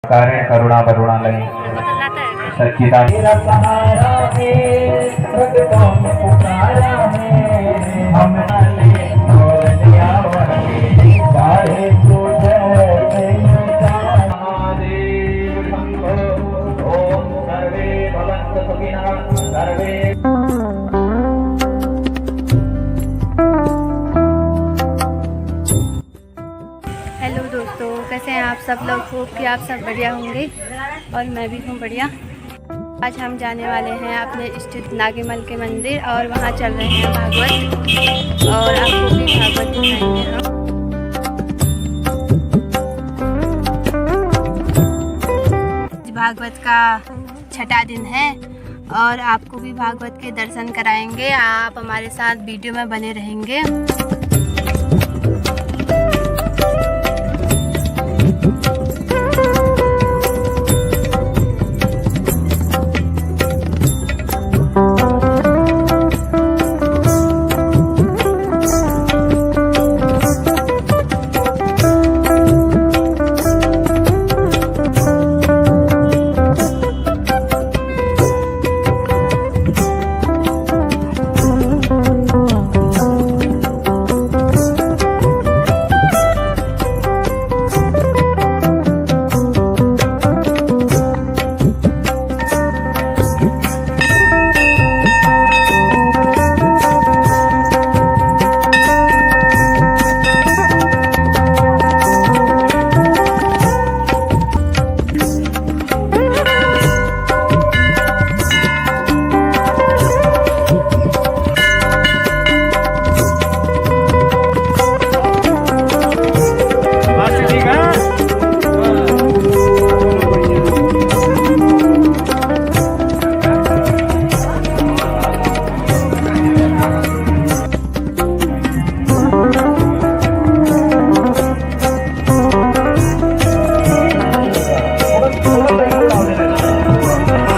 कारण करुणा करुणालय सच्चिदानंद हेलो दोस्तों, कैसे हैं आप सब लोग? होप कि आप सब बढ़िया होंगे और मैं भी हूँ बढ़िया। आज हम जाने वाले हैं अपने स्थित नागेमल के मंदिर और वहाँ चल रहे हैं भागवत और आपको भी भागवत दिखाएंगे हम। भागवत का छठा दिन है और आपको भी भागवत के दर्शन कराएंगे। आप हमारे साथ वीडियो में बने रहेंगे।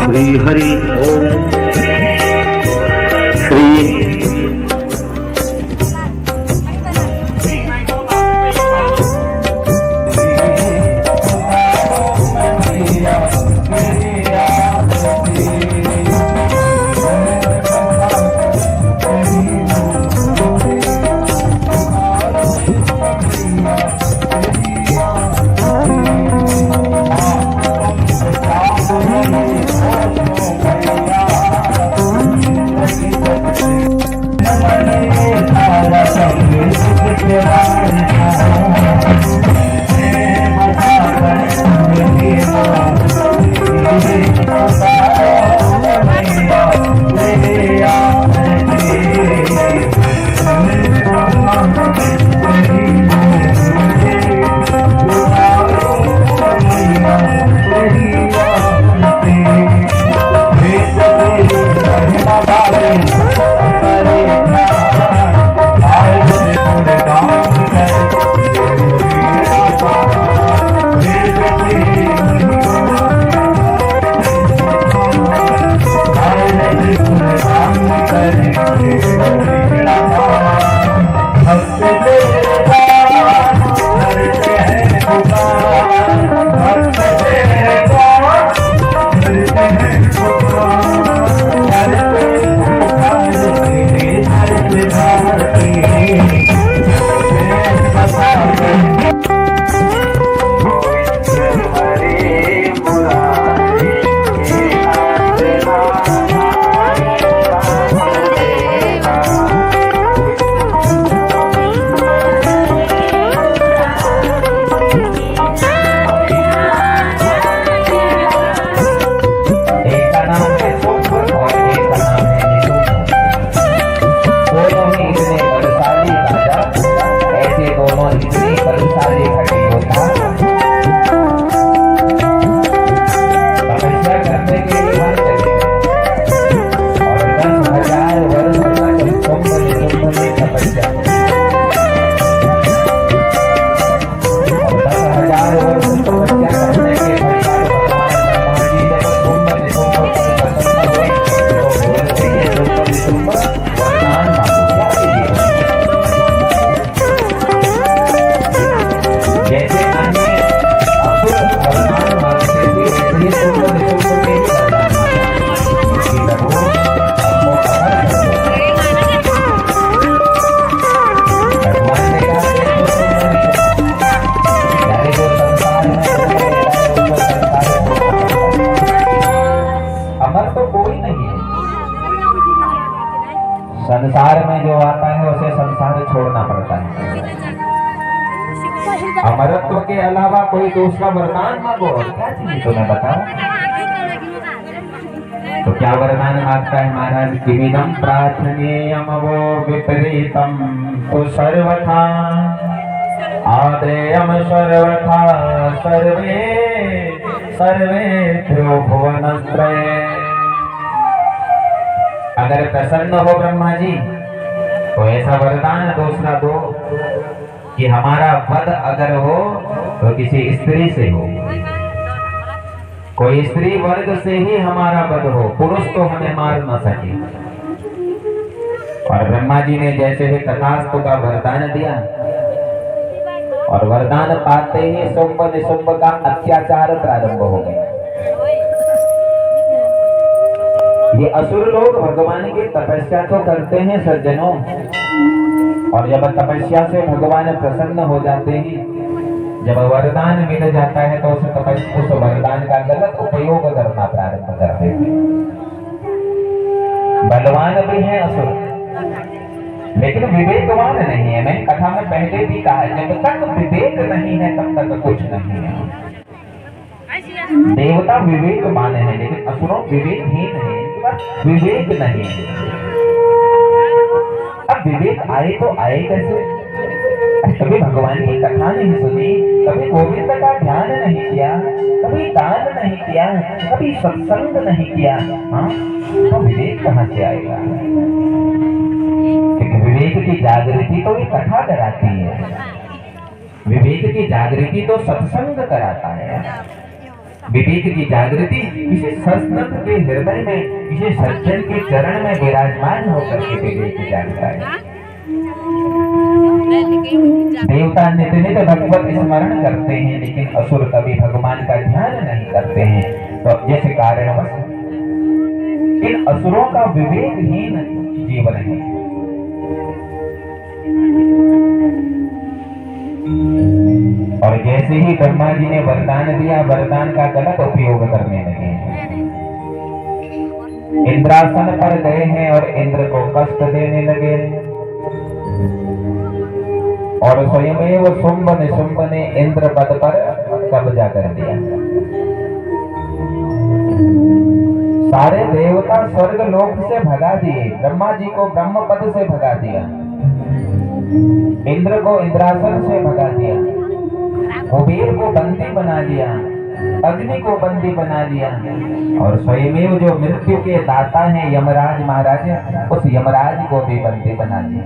श्री हरि ओम श्री और तो कोई नहीं है। संसार में जो आता है उसे संसार छोड़ना पड़ता है। अमरत्व के अलावा कोई दूसरा वरदान मांगो, और क्या चाहिए तुम्हें बताओ। तो क्या वरदान मांगता है महाराज? किमिदं प्रार्थनीयम वो विपरीतम तो सर्वथा आद्रेयम सर्वथा सर्वे सर्वेभ्यो भुवनत्रये। अगर प्रसन्न हो ब्रह्मा जी तो ऐसा वरदान दूसरा दो कि हमारा वध अगर हो तो किसी स्त्री से हो, कोई स्त्री वर्ग से ही हमारा वध हो, पुरुष तो हमें मार न सके। और ब्रह्मा जी ने जैसे ही तथास्तु का वरदान दिया और वरदान पाते ही शुंभ निशुंभ का अत्याचार प्रारंभ हो गया। ये असुर लोग भगवान की तपस्या तो करते हैं सज्जनों, और जब तपस्या से भगवान प्रसन्न हो जाते हैं, जब वरदान मिल जाता है तो उस वरदान का गलत उपयोग करना प्रारंभ कर देते हैं। बलवान भी है असुर, लेकिन विवेकवान नहीं है। मैं कथा में पहले भी कहा, जब तक विवेक नहीं है तब तक कुछ नहीं है। देवता विवेकवान है, लेकिन असुरों विवेकहीन है, विवेक नहीं है। अब विवेक आए तो आए कैसे? कभी भगवान की कथा नहीं सुनी, कभी गोविंद का ध्यान नहीं किया, कभी दान नहीं किया, कभी सत्संग नहीं किया, हाँ तो विवेक कहाँ से आएगा? क्योंकि विवेक की जागृति तो ये कथा कराती है, विवेक की जागृति तो सत्संग कराता है। विवेक की जागृति किसी संत के हृदय में, किसी सज्जन के चरण में विराजमान होकर के विवेक जागता है। देवता नित्य नित्य भगवत स्मरण करते हैं, लेकिन असुर कभी भगवान का ध्यान नहीं करते हैं। तो जिस कारणवश इन असुरों का विवेकहीन जीवन है। और जैसे ही ब्रह्मा जी ने वरदान दिया, वरदान का गलत उपयोग करने लगे। इंद्रासन पर गए हैं और इंद्र को कष्ट देने लगे, और स्वयं वो शुंभ निशुंभ ने इंद्र पद पर कब्जा कर लिया। सारे देवता स्वर्ग लोक से भगा दिए, ब्रह्मा जी को ब्रह्म पद से भगा दिया, इंद्र को इंद्रासन से भगा दिया, कुबेर को बंदी बना लिया, अग्नि को बंदी बना लिया, और स्वयं जो मृत्यु के दाता हैं यमराज महाराज, उस यमराज को भी बंदी बना लिया।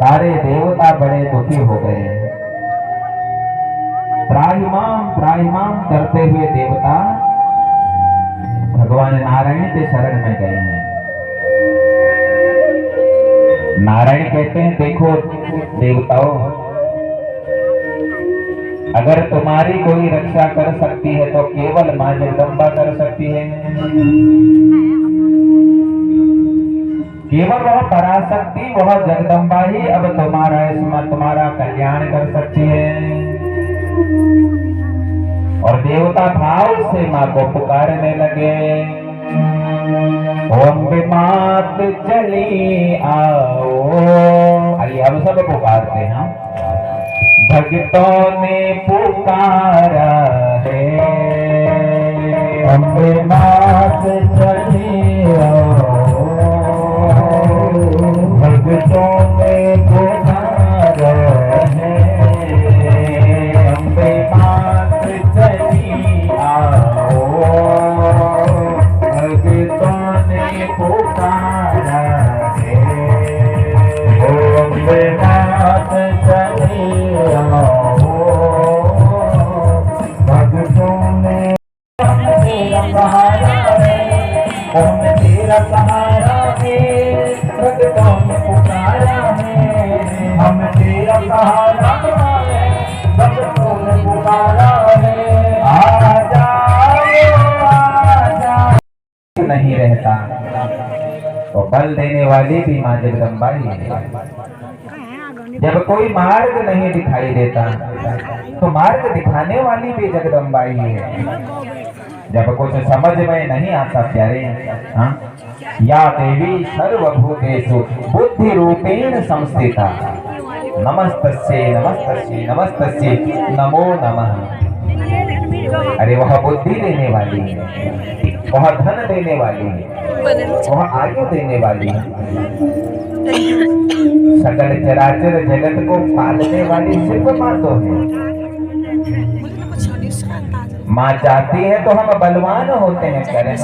सारे देवता बड़े दुखी हो गए। त्राहिमाम करते हुए देवता भगवान नारायण के शरण में गए हैं। नारायण कहते हैं, देखो देवताओं, अगर तुम्हारी कोई रक्षा कर सकती है तो केवल मां जगदम्बा कर सकती है, केवल वह पराशक्ति, वह जगदम्बा ही अब तुम्हारा कल्याण कर सकती है। और देवता भाव से मां को पुकारने लगे, ओम विमात चली आओ। आइए हम सब पुकारते हैं। भक्तों ने पुकारा है, ओम विमात चली आओ। भक्तों ने पुकारा है, ओम विमात चली आओ। भक्तों ने पुकारा है, ओम विमात चली आओ। भक्तों ने तेरा सहारा है, ओम तेरा सहारा है। भक्तों ने पुकारा है, हम तेरा सहारा है। भक्तों ने पुकारा है, आजा आजा। नहीं रहता तो बल देने वाली भी मां जगदम्बा ही है। जब कोई मार्ग नहीं दिखाई देता तो मार्ग दिखाने वाली भी जगदम्बा ही है। जब कुछ समझ में नहीं आता प्यारे, हाँ, या देवी सर्वभूतेषु बुद्धि रूपेण संस्थिता, नमस्तस्यै नमस्तस्यै नमस्तस्यै नमो नमः। अरे वह बुद्धि देने वाली है, वह धन देने वाली है, वह आयु देने वाली है, सकल चराचर जगत को पालने वाली सिर्फ माँ तो है। माँ चाहती है तो हम बलवान होते हैं, करें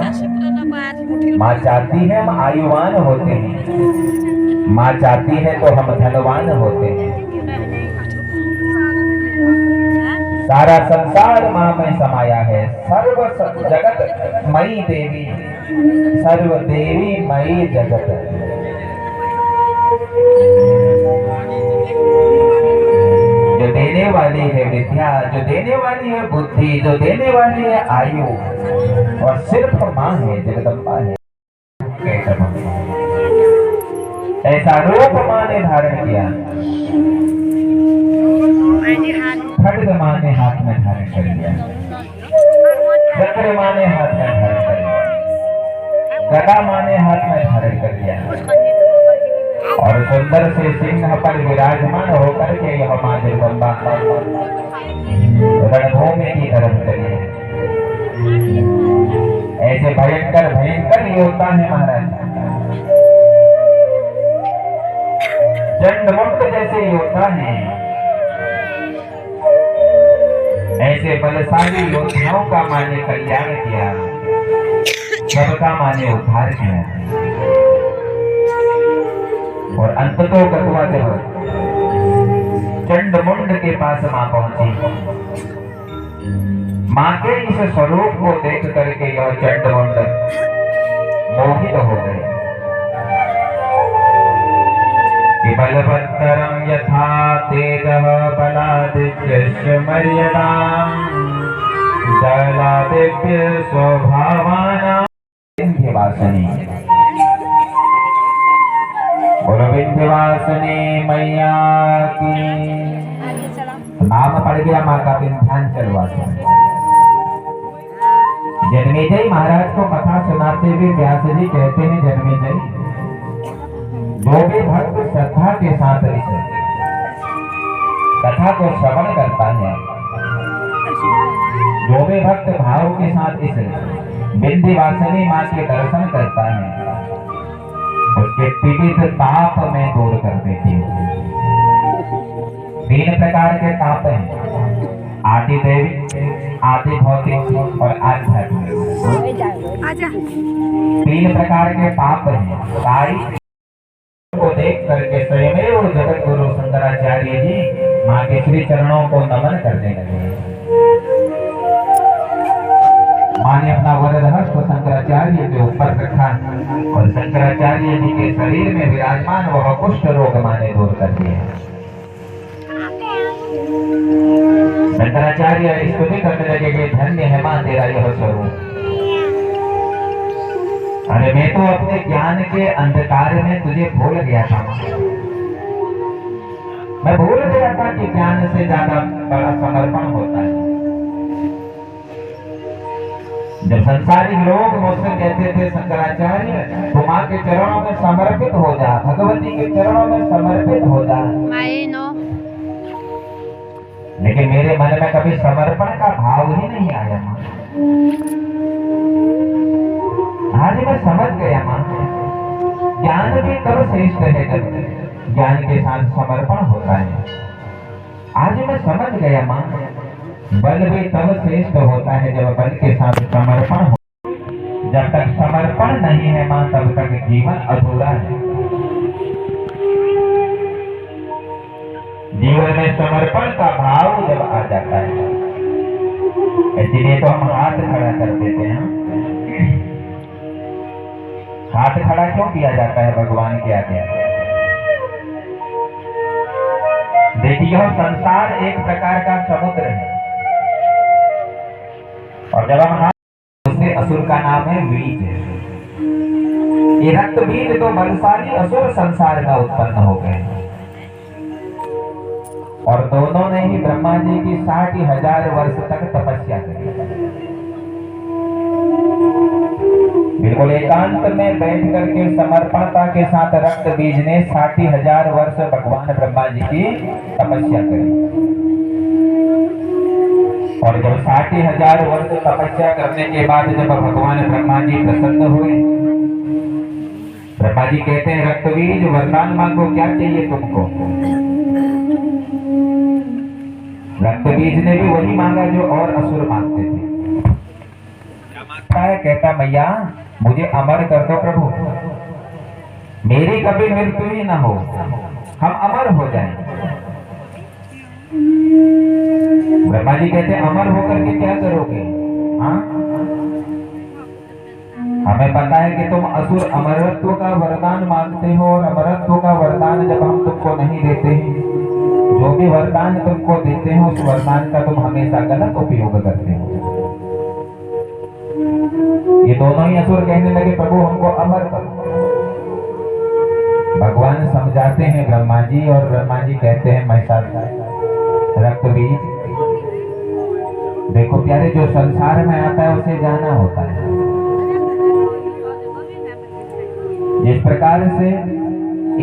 माँ चाहती है हम आयुवान होते हैं, माँ चाहती है तो हम धनवान होते हैं। सारा संसार माँ में समाया है, सर्व जगत मई देवी, सर्व देवी मई जगत। जो देने वाली है विद्या, जो देने वाली है बुद्धि, जो देने वाली है आयु, और सिर्फ माँ है, जगदम्बा है। ऐसा रूप माँ ने धारण किया, खड्ग माँ ने हाथ में धारण कर लिया, चक्र माँ ने हाथ में धारण कर लिया, गदा माँ ने हाथ में धारण कर लिया, और सुंदर से सिंह पर विराजमान होकर के यह माँ जगदम्बा रणभूमि की तरफ चली। ऐसे भयंकर भयंकर योद्धा है महाराज, चंडमुंड जैसे योद्धा हैं। ऐसे बलशाली योद्धाओं का माँ ने कल्याण किया, सबका माँ ने उद्धार किया, और अंत तो कटुआ जब चंडमुंड के पास माँ पहुंची, माँ के इस स्वरूप को देख करके यह चंडमुंड मोहित हो गए। बलवत्तरं यथा तेजः बलादित्यस्य मर्यादां जलादित्य स्वभावानां विंध्यवासिनी। बोलो विंध्यवासिनी मैया की। नाम पड़ गया माँ का विंध्याचलवासिनी। जन्मेजय महाराज को कथा सुनाते हुए व्यास जी कहते हैं, जन्मेजय जो भी भक्त श्रद्धा के साथ इस कथा को श्रवण करता है, जो भी भक्त भाव के साथ इस विंध्यवासिनी माँ के दर्शन करता है, उसके पीड़ित ताप में दूर कर देती है। 3 प्रकार के ताप हैं, आदि दैविक, आदि भौतिक और आध्यात्मिक। 3 प्रकार के पाप हैं। सारी को देख करके स्वयं जगत गुरु शंकराचार्य जी माँ के श्री चरणों को नमन करने लगे। माँ ने अपना वरद हस्त शंकराचार्य के ऊपर रखा और शंकराचार्य जी के शरीर में विराजमान वह कुष्ठ रोग माँ ने दूर कर दिए। शंकराचार्य स्तुति करने लगे कि धन्य है माँ तेरा यह स्वरूप। अरे मैं तो अपने ज्ञान के अंधकार में तुझे भूल गया था, मैं भूल गया था कि ज्ञान से ज्यादा बड़ा समर्पण होता है। जब संसारी लोग मुझसे कहते थे शंकराचार्य तुम माँ के चरणों में समर्पित हो जा, भगवती के चरणों में समर्पित हो जा, लेकिन मेरे मन में कभी समर्पण का भाव ही नहीं आया माँ। आज मैं समझ गया माँ, ज्ञान भी तब श्रेष्ठ है जब ज्ञान के साथ समर्पण होता है। आज मैं समझ गया माँ, बल भी तब श्रेष्ठ होता है जब बल के साथ समर्पण हो। जब तक समर्पण नहीं है माँ, तब तक जीवन अधूरा है। जीवन में समर्पण का भाव जब आ जाता है, इसलिए तो हम हाथ खड़ा कर देते हैं। हाथ खड़ा क्यों किया जाता है भगवान के आगे? देखिए संसार एक प्रकार का समुद्र है, और जब हम हाथ उससे असुर का नाम है बीज। ये रक्त बीज तो बलशाली असुर संसार में उत्पन्न हो गए, और दोनों ने ही ब्रह्मा जी की 60,000 वर्ष तक तपस्या करी। बिल्कुल एकांत में बैठ करके समर्पणता के साथ रक्त बीज ने 60,000 वर्ष भगवान ब्रह्मा जी की तपस्या करी। और जब 60,000 वर्ष तपस्या करने के बाद जब भगवान ब्रह्मा जी प्रसन्न हुए, ब्रह्मा जी कहते हैं रक्तबीज वरदान मांगो, क्या चाहिए तुमको? रक्तबीज ने भी वही मांगा जो और असुर मांगते थे। कहता मैया मुझे अमर कर दो प्रभु, मेरी कभी मृत्यु ही ना हो, हम अमर हो जाएं। ब्रह्मा जी कहते अमर होकर के क्या करोगे? हाँ, हमें पता है कि तुम असुर अमरत्व का वरदान मांगते हो, और अमरत्व का वरदान जब हम तुमको नहीं देते हैं, जो भी वरदान तुमको देते हो उस वरदान का तुम हमेशा गलत उपयोग करते हो। ये दोनों ही असुर कहने लगे प्रभु हमको अमर करो। भगवान समझाते हैं ब्रह्मा जी, और ब्रह्मा जी कहते हैं महिषासुर रक्तबीज देखो प्यारे, जो संसार में आता है उसे जाना होता है। जिस प्रकार से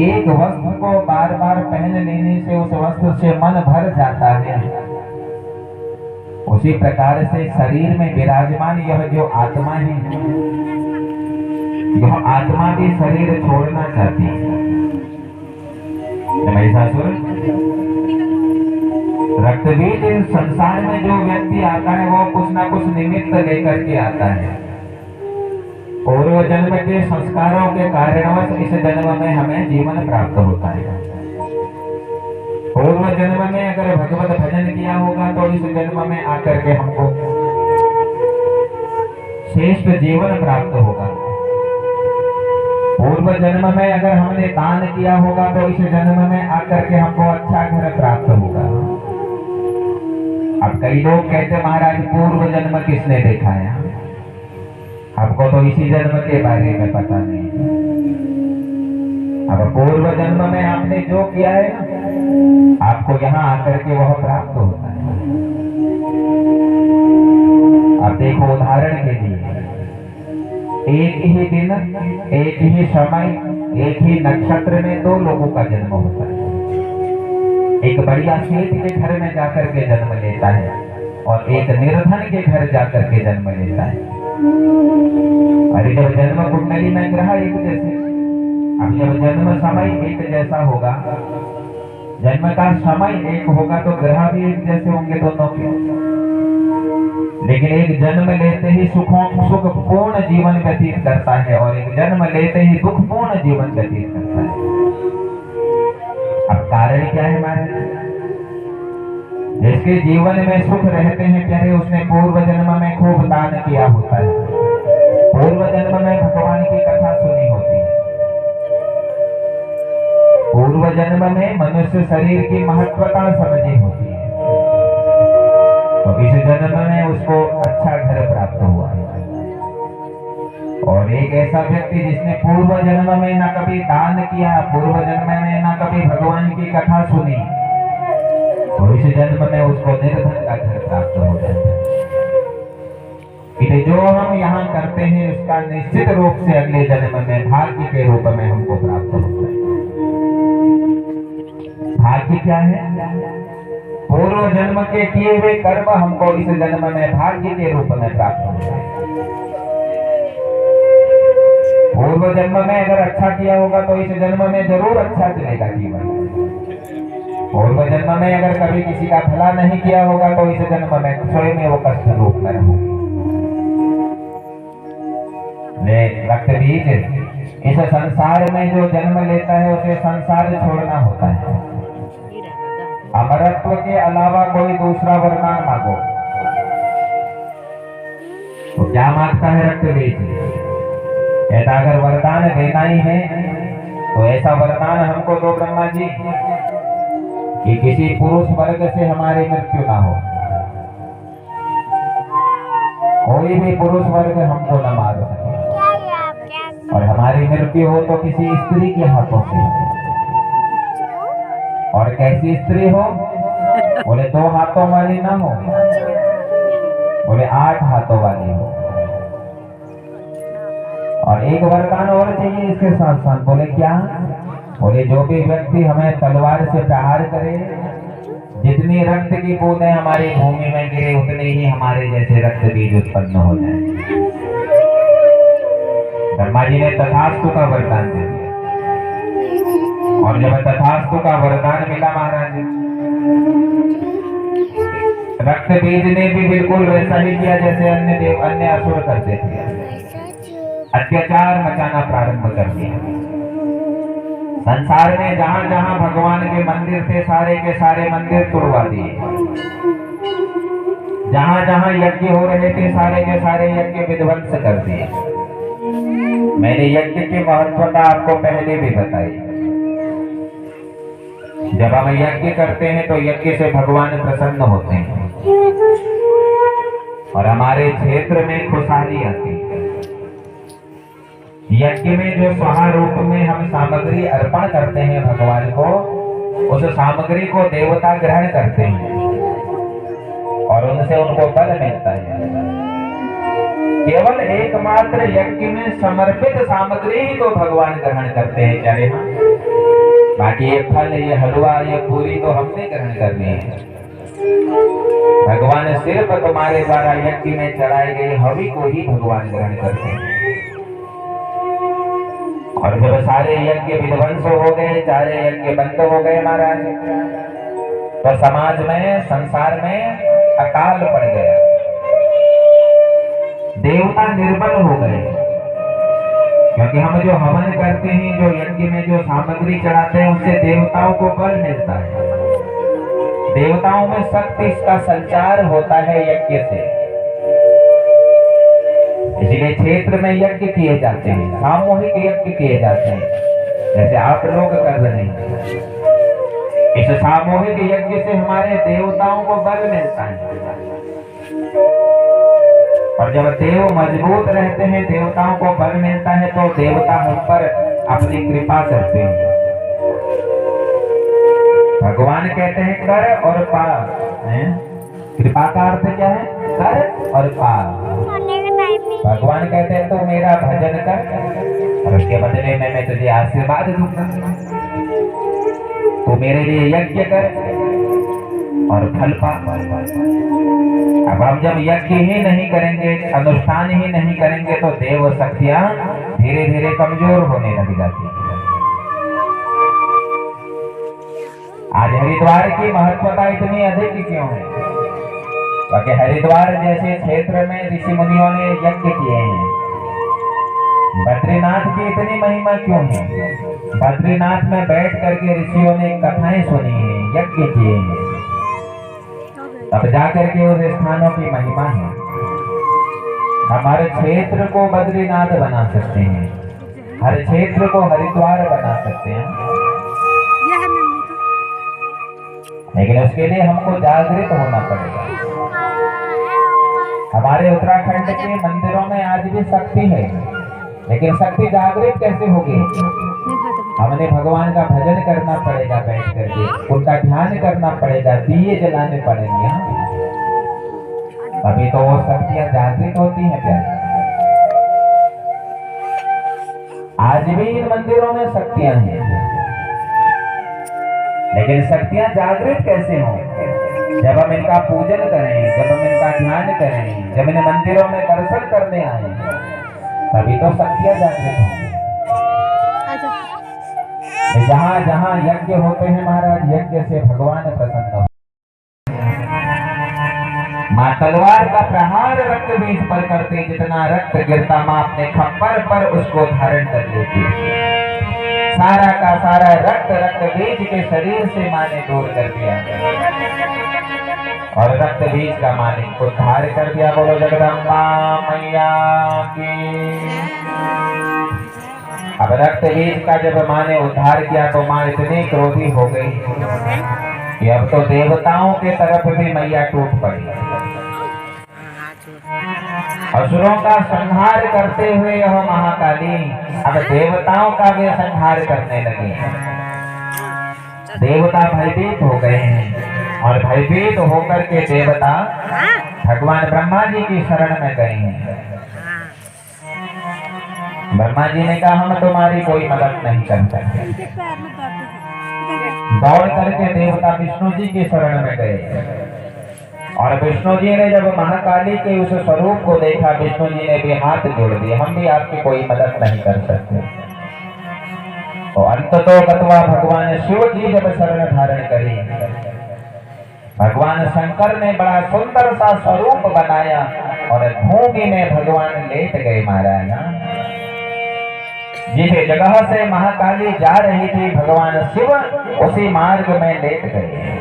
एक वस्त्र को बार बार पहन लेने से उस वस्त्र से मन भर जाता है, उसी प्रकार से शरीर में विराजमान यह जो आत्मा है, यह आत्मा भी शरीर छोड़ना चाहती है। महिषासुर रक्तबीज संसार में जो व्यक्ति आता है वो कुछ ना कुछ निमित्त लेकर के आता है। पूर्व जन्म के संस्कारों के कारणवश इस जन्म में हमें जीवन प्राप्त होता है। पूर्व जन्म में अगर भगवत भजन किया होगा तो इस जन्म में आकर के हमको श्रेष्ठ जीवन प्राप्त होगा। पूर्व जन्म में अगर हमने दान किया होगा तो इस जन्म में आकर के हमको अच्छा घर प्राप्त होगा। अब कई लोग कहते महाराज पूर्व जन्म किसने देखा है? हमको तो इसी जन्म के बारे में पता नहीं। अब पूर्व जन्म में आपने जो किया है आपको यहाँ आकर के वह प्राप्त होता है। अब देखो उदाहरण के लिए, एक ही दिन, एक ही समय, एक ही नक्षत्र में दो लोगों का जन्म होता है। एक बढ़िया सेठ के घर में जाकर के जन्म लेता है और एक निर्धन के घर जाकर के जन्म लेता है। अरे जब जन्म कुंडली में ग्रह एक जैसे, अब जब जन्म समय एक जैसा होगा, जन्म का समय एक होगा तो ग्रह भी एक जैसे होंगे दोनों के। लेकिन एक जन्म लेते ही सुखपूर्ण जीवन व्यतीत करता है और एक जन्म लेते ही दुखपूर्ण जीवन व्यतीत करता है। अब कारण क्या है हमारे? जिसके जीवन में सुख रहते हैं प्यारे, उसने पूर्व जन्म में खूब दान किया होता है, पूर्व जन्म में भगवान की कथा सुनी होती है, पूर्व जन्म में मनुष्य शरीर की महत्वता समझी होती है, तो इस जन्म में उसको अच्छा घर प्राप्त हुआ है। और एक ऐसा व्यक्ति जिसने पूर्व जन्म में न कभी दान किया, पूर्व जन्म में न कभी भगवान की कथा सुनी, तो इस जन्म में उसको निर्धन का घर प्राप्त हो जाता है। जो हम यहाँ करते हैं उसका निश्चित रूप से अगले जन्म में भाग्य के रूप में हमको प्राप्त होता है। भाग्य क्या है? पूर्व जन्म के किए हुए कर्म हमको इस जन्म में भाग्य के रूप में प्राप्त होता है। पूर्व जन्म में अगर अच्छा किया होगा तो इस जन्म में जरूर अच्छा चलेगा जीवन। पूर्व जन्म में अगर कभी किसी का भला नहीं किया होगा तो इस जन्म में स्वयं में वो कष्ट रूप में होगा। रक्तबीज इस संसार में जो जन्म लेता है उसे संसार छोड़ना होता है। अमरत्व के अलावा कोई दूसरा वरदान मांगो तो क्या मांगता है रक्तबीज? कहता अगर वरदान देना ही है तो ऐसा वरदान हमको दो ब्रह्मा जी कि किसी पुरुष वर्ग से हमारी मृत्यु ना हो, कोई भी पुरुष वर्ग हमको न मार सके, और हमारी मृत्यु हो तो किसी स्त्री के हाथों से। और कैसी स्त्री हो? बोले 2 हाथों वाली ना हो, बोले 8 हाथों वाली हो। और एक वरदान और चाहिए इसके साथ साथ। बोले क्या? बोले जो भी व्यक्ति हमें तलवार से प्रहार करे, जितनी रक्त की बूंदें हमारी भूमि में गिरे उतने ही हमारे जैसे रक्त बीज उत्पन्न हो जाए। ब्रह्मा जी ने तथास्तु का वरदान दे दिया। और जब तथास्तु का वरदान मिला महाराज, रक्त बीज ने भी बिल्कुल वैसा ही किया जैसे अन्य असुर करते थे। अत्याचार मचाना प्रारंभ कर दिया। संसार में जहां जहां भगवान के मंदिर थे सारे के सारे मंदिर तोड़वा दिए। जहां जहां यज्ञ हो रहे थे सारे के सारे यज्ञ विध्वंस कर दिए। मैंने यज्ञ की महत्वता आपको पहले भी बताई। जब हम यज्ञ करते हैं तो यज्ञ से भगवान प्रसन्न होते हैं और हमारे क्षेत्र में खुशहाली आती है। यज्ञ में जो स्वाहा रूप में हम सामग्री अर्पण करते हैं भगवान को, उस सामग्री को देवता ग्रहण करते हैं और उनसे उनको बल मिलता है। केवल एकमात्र यज्ञ में समर्पित सामग्री ही तो भगवान ग्रहण करते हैं। क्या हाँ? बाकी ये फल, ये हलवा, ये पूरी तो हमने ग्रहण करनी है। भगवान सिर्फ तुम्हारे द्वारा यज्ञ में चढ़ाई गई हवि को ही भगवान ग्रहण करते हैं। और जब सारे यज्ञ विध्वंस हो गए, सारे यज्ञ बंद हो गए महाराज, तो समाज में, संसार में अकाल पड़ गया। देवता निर्बल हो गए, क्योंकि हम जो हवन करते हैं, जो यज्ञ में जो सामग्री चढ़ाते हैं, उससे देवताओं को बल मिलता है। देवताओं में शक्ति का संचार होता है यज्ञ से। इसलिए क्षेत्र में यज्ञ किए जाते हैं, सामूहिक यज्ञ किए जाते हैं, जैसे आप लोग कर रहे हैं। इस सामूहिक यज्ञ से हमारे देवताओं को बल मिलता है। और जब देव मजबूत रहते हैं, देवताओं को बल मिलता है, तो देवता हम पर अपनी कृपा करते हैं। भगवान कहते हैं कर और पार। कृपा का अर्थ क्या है? कर और पार। भगवान कहते हैं तो मेरा भजन कर और उसके बदले में मैं तुझे आशीर्वाद दूंगा। तो मेरे लिए यज्ञ कर और फल पा। अब हम जब यज्ञ ही नहीं करेंगे, अनुष्ठान ही नहीं करेंगे, तो देव शक्तियां धीरे धीरे कमजोर होने लग जाती है। आज हरिद्वार की महत्वता इतनी अधिक क्यों है? क्योंकि हरिद्वार जैसे क्षेत्र में ऋषि मुनियों ने यज्ञ किए हैं। बद्रीनाथ की इतनी महिमा क्यों है? बद्रीनाथ में बैठ करके ऋषियों ने कथाएं सुनी है, यज्ञ किए हैं, तब जाकर के उस स्थानों की महिमा है। हमारे क्षेत्र को बद्रीनाथ बना सकते हैं, हर क्षेत्र को हरिद्वार बना सकते हैं, लेकिन उसके लिए हमको जागृत होना पड़ेगा। हमारे उत्तराखंड के मंदिरों में आज भी शक्ति है, लेकिन शक्ति जागृत कैसे होगी? हमने भगवान का भजन करना पड़ेगा, बैठ करके उनका ध्यान करना पड़ेगा, दिए जलाने पड़ेंगे, अभी तो वो शक्तियां जागृत होती हैं। क्या आज भी इन मंदिरों में शक्तियां हैं, लेकिन शक्तियां जागृत कैसे हों? जब हम इनका पूजन करें, जब हम इनका ध्यान करें, जब इन मंदिरों में दर्शन करने आए, तभी तो शक्तियां जागृत होंगी। जहां जहां यज्ञ होते हैं महाराज, यज्ञ से भगवान प्रसन्न हो। मां तलवार का प्रहार रक्त बीज पर करते, जितना रक्त गिरता मां अपने खप्पर पर उसको धारण कर लेती। सारा का सारा रक्त बीज के शरीर से मां ने दूर कर दिया और रक्त बीज का मालिक उद्धार कर दिया। बोलो जगदम्बा मैया की। अब रक्त बीज का जब मां ने उद्धार किया तो मां इतनी क्रोधी हो गई कि अब तो देवताओं के तरफ भी मैया टूट पड़ी। असुरों का संहार करते हुए यह महाकाली अब देवताओं का भी संहार करने लगी। देवता भयभीत हो गए हैं और भयभीत होकर के देवता भगवान ब्रह्मा जी की शरण में गए हैं। ब्रह्मा जी ने कहा हम तुम्हारी कोई मदद नहीं कर सकते। दौड़ करके देवता विष्णु जी की शरण में गए और विष्णु जी ने जब महाकाली के उस स्वरूप को देखा, विष्णु जी ने भी हाथ जोड़ दिए, हम भी आपकी कोई मदद नहीं कर सकते। तो अंततो गत्वा भगवान शिव जी जब शरण धारण करी, भगवान शंकर ने बड़ा सुंदर सा स्वरूप बनाया और भूमि में भगवान लेट गए महाराज। जिस जगह से महाकाली जा रही थी, भगवान शिव उसी मार्ग में लेट गए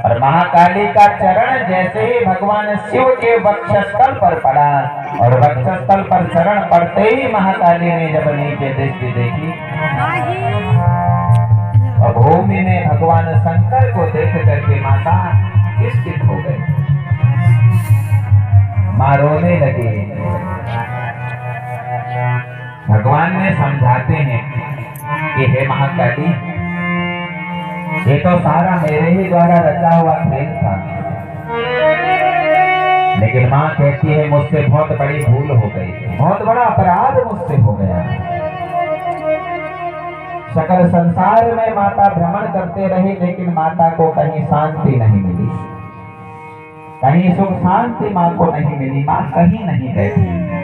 और महाकाली का चरण जैसे ही भगवान शिव के वक्षस्थल पर पड़ा और वक्षस्थल पर चरण पड़ते ही महाकाली ने जब नीचे दृष्टि देखी और भूमि में भगवान शंकर को देख करके माता चिंतित हो गई, मां रोने लगी। भगवान ने समझाते हैं कि हे महाकाली, ये तो सारा मेरे ही द्वारा रचा हुआ खेल था, लेकिन माँ कहती है मुझसे बहुत बड़ी भूल हो गई, बहुत बड़ा अपराध मुझसे हो गया। सकल संसार में माता भ्रमण करते रही, लेकिन माता को कहीं शांति नहीं मिली, कहीं सुख शांति माँ को नहीं मिली, माँ कहीं नहीं बैठी।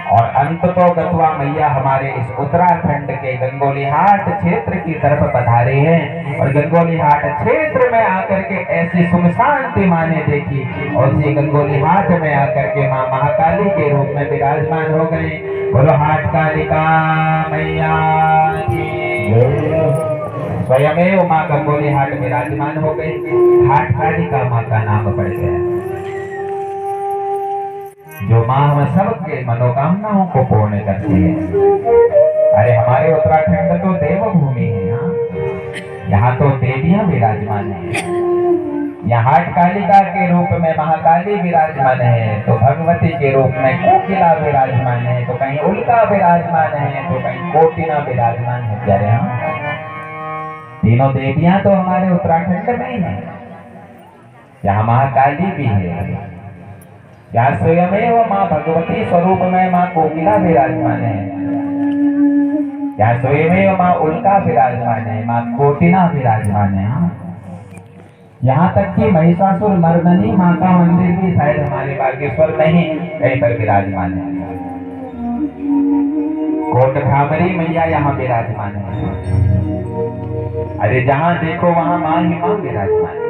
और अंततो गत्वा मैया हमारे इस उत्तराखंड के गंगोलीहाट क्षेत्र की तरफ पधारे हैं और गंगोलीहाट क्षेत्र में आकर के ऐसी सुख शांति माँ ने देखी और इसी गंगोलीहाट में आकर के माँ महाकाली के रूप में विराजमान हो गए। बोलो हाट कालिका मैया की स्वयं माँ गंगोलीहाट विराजमान हो गई। हाट कालिका माँ का नाम पड़ गया, जो माँ हम सबके मनोकामनाओं को पूर्ण करती है। अरे हमारे उत्तराखंड तो देवभूमि है, यहाँ तो देवियां विराजमान है। यहाँ हाट कालिका के रूप में महाकाली विराजमान है, तो भगवती के रूप में कोकिला विराजमान है, तो कहीं उल्का विराजमान है, तो कहीं कोटिना विराजमान है। प्यारे हाँ, तीनों देवियां तो हमारे उत्तराखंड में ही है। यहाँ महाकाली भी है, या स्वयं माँ भगवती स्वरूप में माँ कोकिला विराजमान है, या स्वयं माँ उल्का विराजमान है, माँ कोटिना विराजमान है। यहाँ तक कि महिषासुर मर्दनी माँ का मंदिर भी शायद हमारे बागेश्वर में ही कहीं पर विराजमान है। कोट भ्रामरी मैया यहाँ विराजमान है। अरे जहाँ देखो वहाँ माँ ही माँ विराजमान है।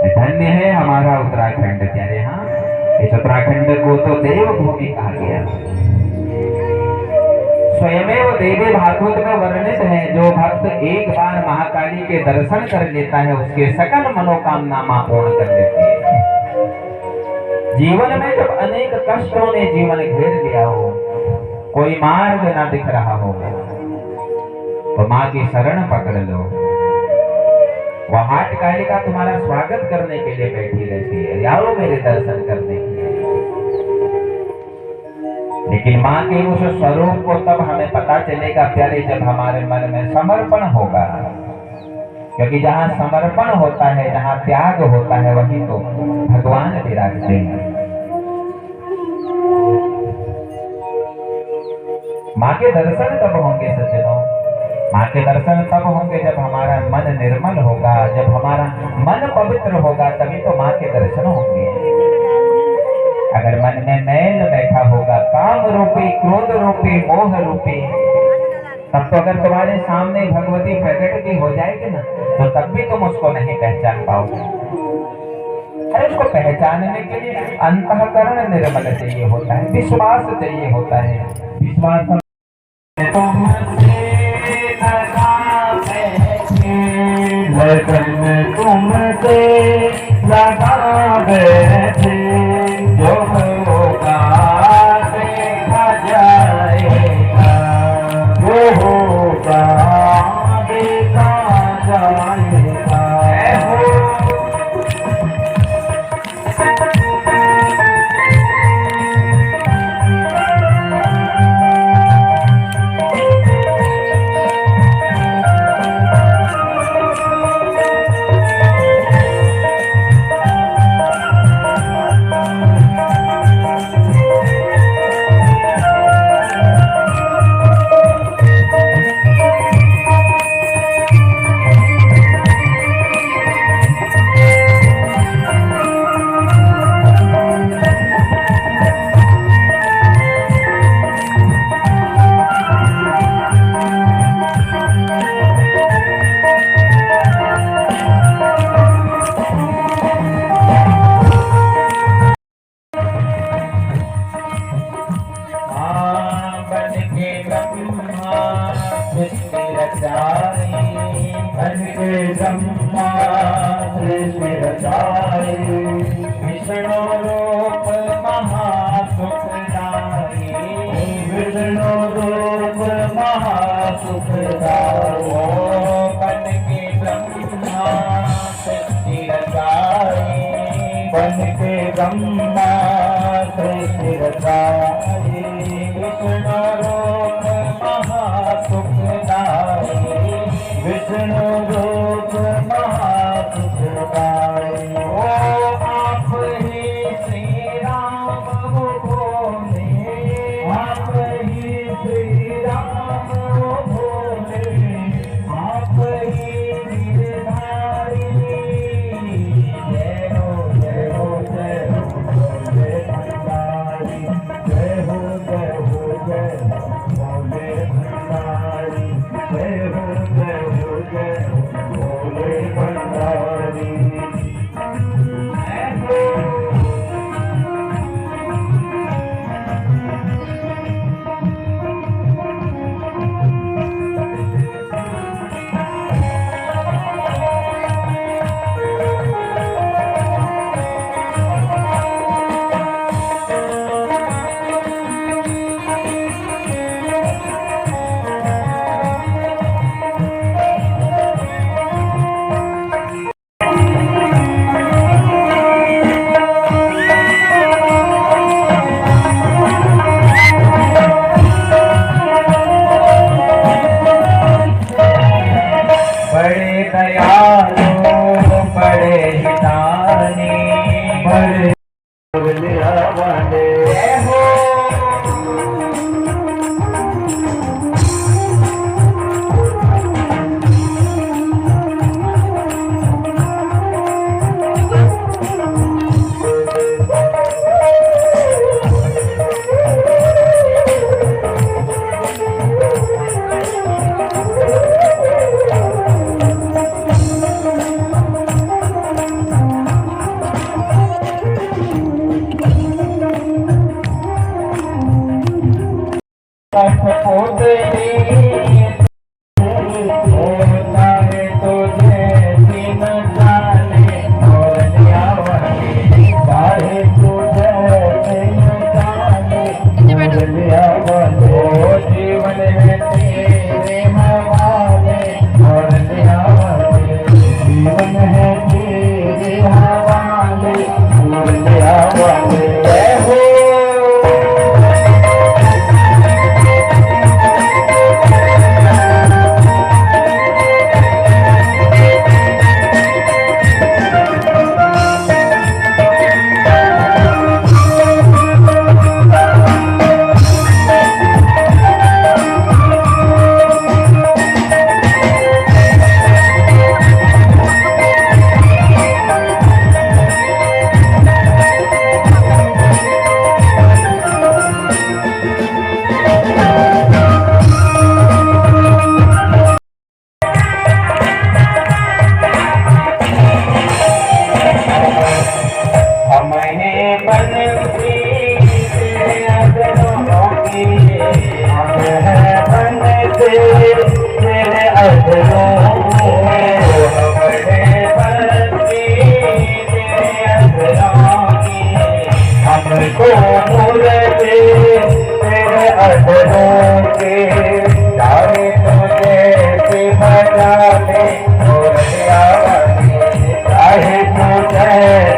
धन्य है हमारा उत्तराखंड। प्यारे हाँ, इस उत्तराखंड को तो देवभूमि कहा गया। स्वयमेव देवी भागवत में वर्णित है, जो भक्त एक बार महाकाली के दर्शन कर लेता है उसके सकल मनोकामना मां पूर्ण कर लेती है। जीवन में जब अनेक कष्टों ने जीवन घेर लिया हो, कोई मार्ग ना दिख रहा हो, तो माँ की शरण पकड़ लो। वह हाट कालिका तुम्हारा स्वागत करने के लिए बैठी रहती है, आओ मेरे दर्शन करने के लिए। लेकिन माँ के उस स्वरूप को तब हमें पता चलेगा प्यारे, जब हमारे मन में समर्पण होगा। क्योंकि जहाँ समर्पण होता है, जहाँ त्याग होता है, वही तो भगवान विराजते हैं। माँ के दर्शन कब होंगे सज्जनों? माँ के दर्शन तब होंगे जब हमारा मन निर्मल होगा, जब हमारा मन पवित्र होगा, तभी तो माँ के दर्शन होंगे। अगर मन में मैल बैठा होगा, काम रूपी, क्रोध रूपी, मोह रूपी, तब तो अगर तुम्हारे सामने भगवती प्रकट भी हो जाएगी ना, तो तब भी तुम उसको नहीं पहचान पाओगे। अरे उसको पहचानने के लिए अंतःकरण निर्मल चाहिए होता है, विश्वास चाहिए होता है। विश्वास तुमसे लगा बैठे, जो होगा देखा जाएगा, जो होगा देखा जाएगा। सृष्टि रचाई, बन के ब्रह्मा सृष्टि रचाई, विष्णु रूप महासुखदाई, विष्णु रूप महासुखदाई, बन के ब्रह्मा सृष्टि रचाई, बन के ब्रह्मा सृष्टि रचाई, विष्णु रूप महासुखदाई, विष्णु रूप महासुखदाई। ओ आप ही श्री राम हो भोले, आप ही श्री राम हो भोले, आप ही गिरधारी, जय हो जय हो जय हो भोले भंडारी, जय हो जय हो जय हो भोले भंडारी, जय हो जय हो जय हो भोले भंडारी। बड़े दयालु बड़े हितानी, बड़े लिया वाले हो। पोते होता है तुझे दिन जाने और लिया वाले, चाहे तुझे दिन जाने और लिया वाले, जीवन है तेरे हवाले और लिया वाले, जीवन है तेरे हवाले और लिया वाले। जय हो हमको मुरते तेरे अधरों के, चाहे तुझे से बजा ले और आवाज़, चाहे तुझे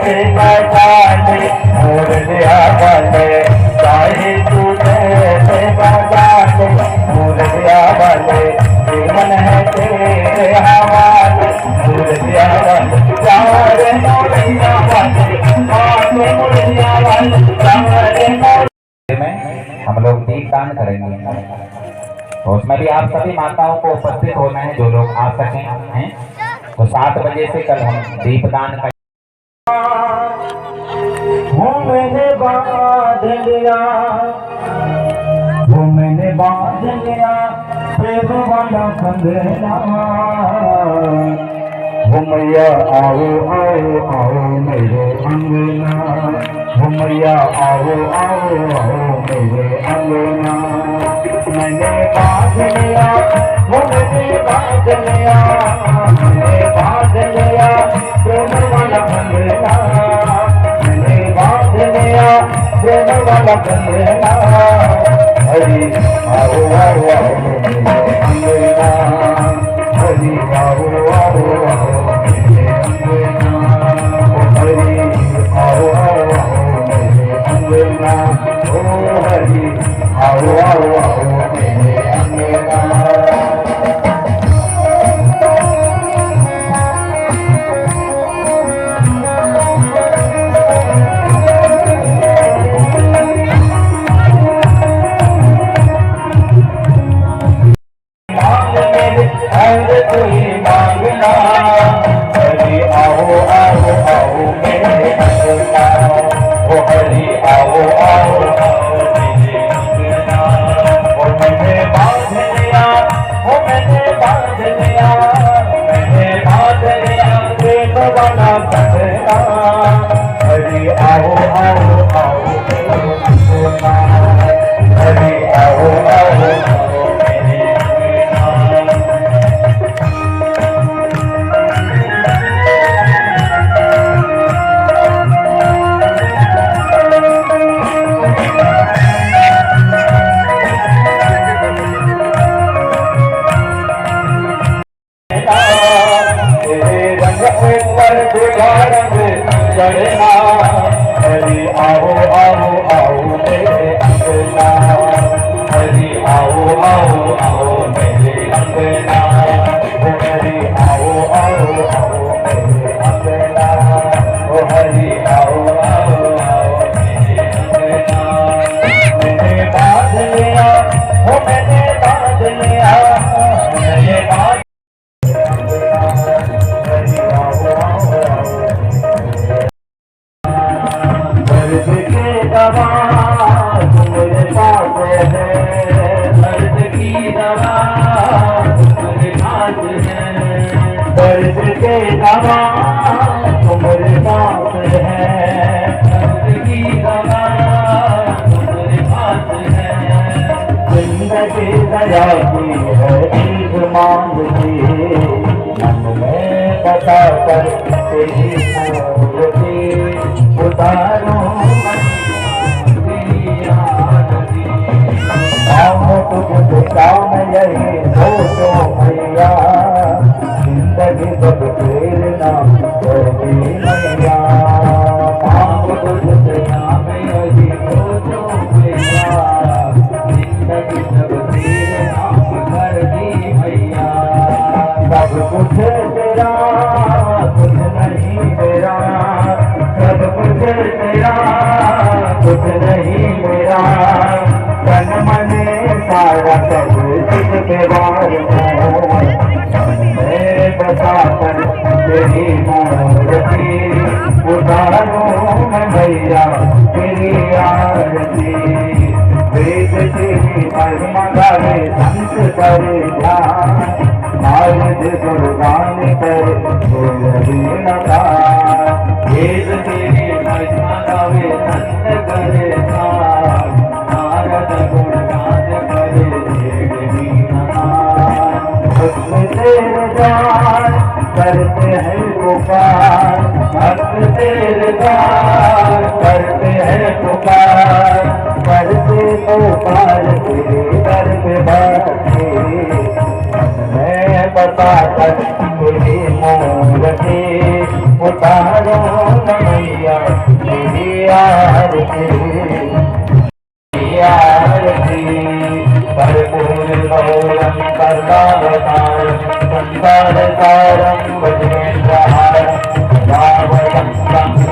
से बजा ले और आवाज़, चाहे तुझे से बजा ले और आवाज़, जीवन है तेरे हवाले और आवाज़, चाहे मोरिया वाले में हम लोग दीपदान करेंगे, तो उसमें भी आप सभी माताओं को उपस्थित होना है जो लोग आ सके हैं। तो 7 बजे से कल हम दीपदान करेंगे। मैंने बांध लिया, मैंने बांध लिया प्रेम वाला कंगना, मैया आओ आओ आओ मेरे अंगना, मैया आओ आओ आओ मेरे अंगना, मैंने बांध लिया बांध लिया, मैंने बांध लिया प्रेम वाला बंधना, मैंने बांध लिया प्रेम वाला बंधना। हरि आओ आओ आओ मेरे अंगना, हरि आओ आओ आओ मेरे अंगना, हरि आओ आओ आओ मेरे अंगना, ओ हरि आओ आओ आओ मेरे अंगना। चढ़ना हरि आओ आओ आओ मेरे अंगना, हरि आओ आओ आओ मेरे अंगना, हरि आओ आओ आओ मेरे अंगना, हरि आओ आओ आओ मेरे अंगना। मैंने बांध लिया, मैंने बांध लिया, मैंने बांध दवा तुम्हारे पास है, दर्द की दवा तुम्हारे पास है, दर्द के दवा तुम्हारे पास है, दर्द की दवा तुम्हारे पास है। जिंदगी दया की है एक मांग की, मन में बता कर तेरी मूर्ति उतारो तुझसे काम यही सोचो भैया, जिंदगी सब प्रेरणा करती मैया। मांग तुझसे काम यही सोचो भैया, जिंदगी सब प्रेरणा करती मैया। सब कुछ तेरा कुछ नहीं मेरा, सब कुछ तेरा कुछ नहीं मेरा, तन मन सारा सब तुझके बार मैं बता कर तेरी मूर्ति उतारो मैं भैया तेरी आरती। वेद तेरी महिमा गावे संत करे ध्यान, नारद गुणगान करे कोई लता। वेद तेरी महिमा गावे संत करे ध्यान, नारद गुणगान करे भक्त तेरे द्वार करते हैं पुकार, भक्त तेरे द्वार करते हैं पुकार, करते पुकार तेरे दर पे बैठे। मैं बता कर तेरी मूर्ति उतारो मैया तेरी आरती, आरती। भरपूर गौरम कर्तावतार संसार सारम वज्रेन्द्रहार, रावणं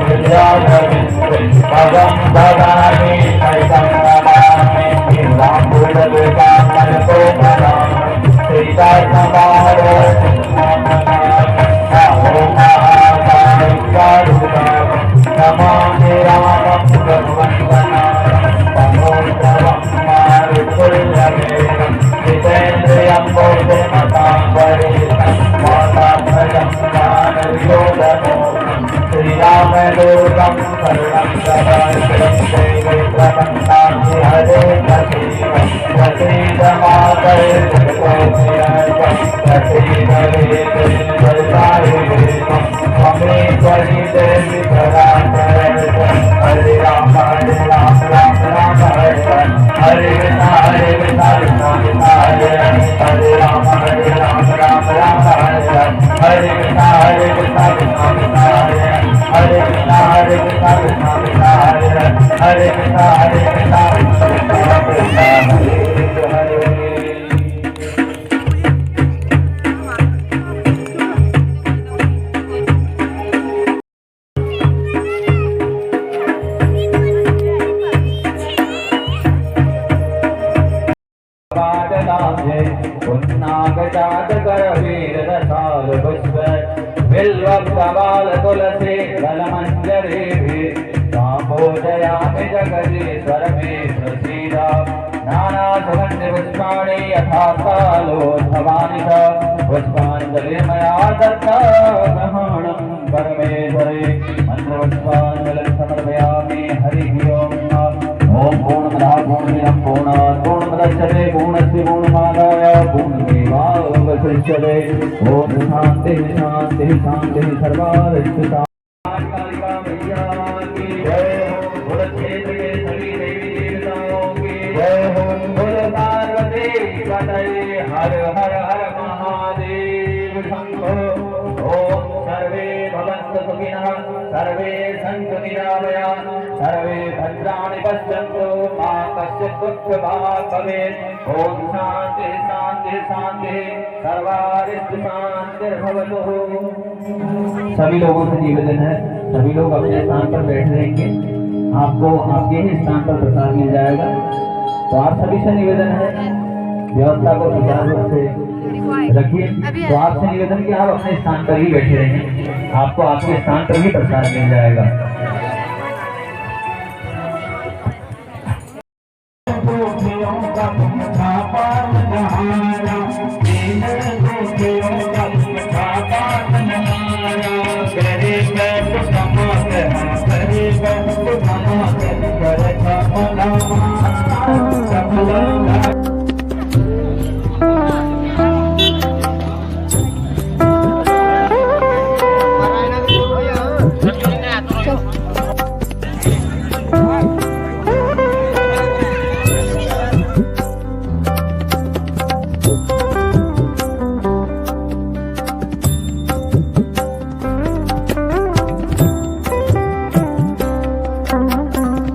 संजातमिन्द्र भगं भगामि हरितं नमामि। रामपुरदुर्गामनतो नमामि श्रीदासमारो नमामि रामं भगवन्तनाथं तमोधरं मारुतुल्यवेगं जितेन्द्रियं बोधमतां वरेतं माताभजं ज्ञानवियोधनोतं श्रीरामदूतं शरणं सदाशिवं देवे प्रपन्नामि हरे प्रसीद प्रसीद मातर् जगतोऽधिराजं प्रसीद हरि तेरी प्रदान हरे राम राम राम राम हरे हरे कृष्णा कृष्णा कृष्णा हरे हरे राम राम राम हरे हरे कृष्णा कृष्णा कृष्णा हरे हरे कृष्णा कृष्णा कृष्णा हरे हरे कृष्णा कृष्णा कृष्णा हरे उन्नागजात कर वीर रसाल पुष्प बिल्वबाल तुलसी दलमंजरी कामोदयामि जगदीश्वर मे प्रसीदा नाना सुगंधि पुष्पाणि यथा कालोत्सवानि च पुष्पाञ्जलि मया दत्ता ग्रहणं परमेश्वरे मन्त्रपुष्पाञ्जलिं समर्पयामि हरिः ओम पूर्णमदः पूर्णमिदं पूर्णात् पूर्णमुदच्यते पूर्णस्य पूर्णमादाय पूर्णमेवावशिष्यते ओम शांति शांति शांति सर्वारिष्ट कालिका मैया की जय हो बोल क्षेत्र के सभी देवी देवताओं की जय हो बोल पार्वती पतये हर हर हर महादेव शंभो ओम सर्वे भवन्तु सुखिनः सर्वे सन्तु निरामयाः सर्वे भद्राणि पश्यन्तु मा कश्चित् दुःखभाग् भवेत् ओम शांति शांति शांति सर्वारिष्ट शांतिर्भवतु। सभी लोगों से निवेदन है, सभी लोग अपने स्थान पर बैठ रहेंगे, आपको आपके ही स्थान पर प्रसाद मिल जाएगा। तो आप सभी से निवेदन है व्यवस्था को सुचारू रूप से रखिए। तो आपसे निवेदन कि आप अपने स्थान पर ही बैठे रहेंगे, आपको आपके स्थान पर ही प्रसाद मिल जाएगा। Namaste.